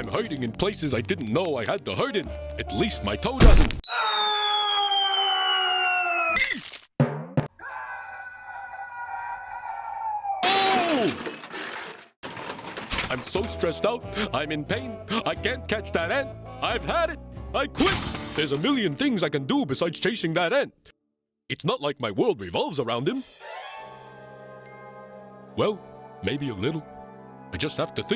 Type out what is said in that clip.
I'm hurting in places I didn't know I had to hurt in. At least my toe doesn't. Oh! I'm so stressed out. I'm in pain. I can't catch that ant. I've had it. I quit. There's a million things I can do besides chasing that ant. It's not like my world revolves around him. Well, maybe a little. I just have to think.